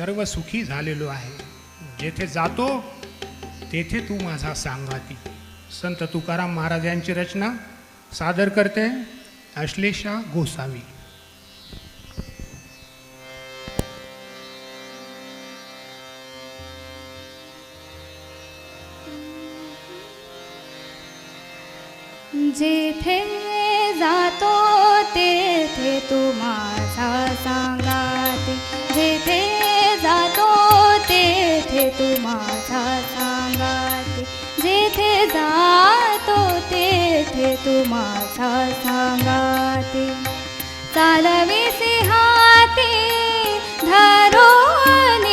सर्व सुखी झालेलो आहे. जेथे जातो तेथे तू माझा सांगाती. संत तुकाराम महाराज यांची रचना सादर करते अश्लेषा गोसावी. जेथे जातो तेथे तू माझा सांगाती. जेथे जातो तेथे तू माझा सांगाती. जेथे जातो तेथे तू माझा सांगाती. चालविसी हाती धरोनिया.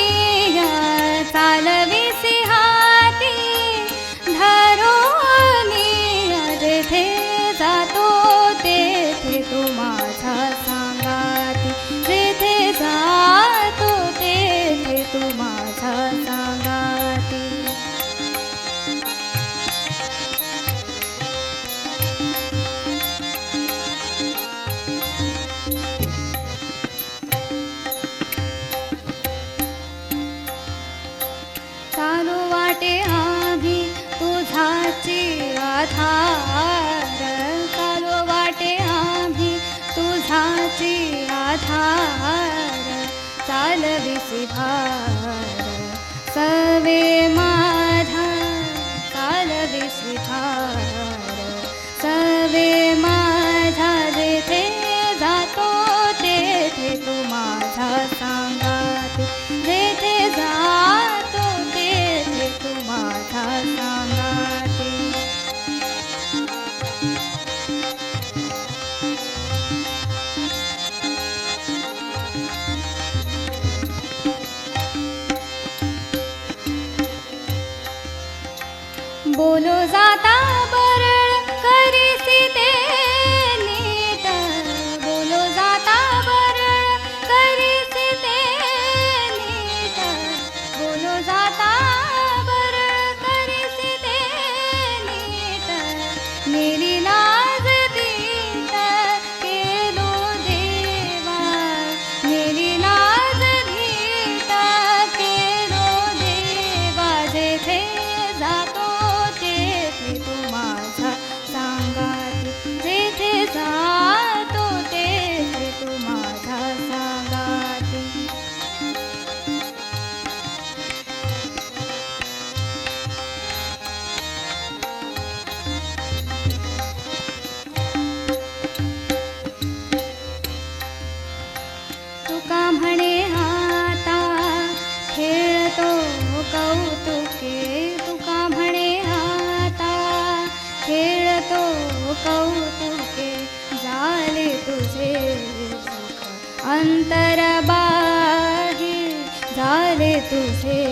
चालविसी हाती धरोनिया. जेथे जातो तेथे तू माझा सांगाती. जेथे जातो तेथे तू माझा सांगाती. चालू वाटे आम्ही तुझाची आधार. चालू वाटे आम्ही तुझाची आधार. चालविसी भार सवे माझा. चालविसी भार सवे माझा. जेथे जातो तेथे तू माझा सांगाती. जेथे जातो तेथे तू माझा सांगाती. बोलो जाता बरळ करीसी ते नीट. बोलो जाता बरळ करीसी ते नीट. बोलो जाता बरळ करीसी ते नीट. मेरी लाज दीट केलो देवा. मेरी लाज दीट केलो देवा. जेथे जातो तेथे तू माझा सांगाती. जेथे जातो तेथे तू माझा सांगाती. तुका म्हणे आता खेळतो कौतुके. तुका म्हणे आता खेळतो कौतुके. झाले तुझे सुख अंतर बाही. झाले तुझे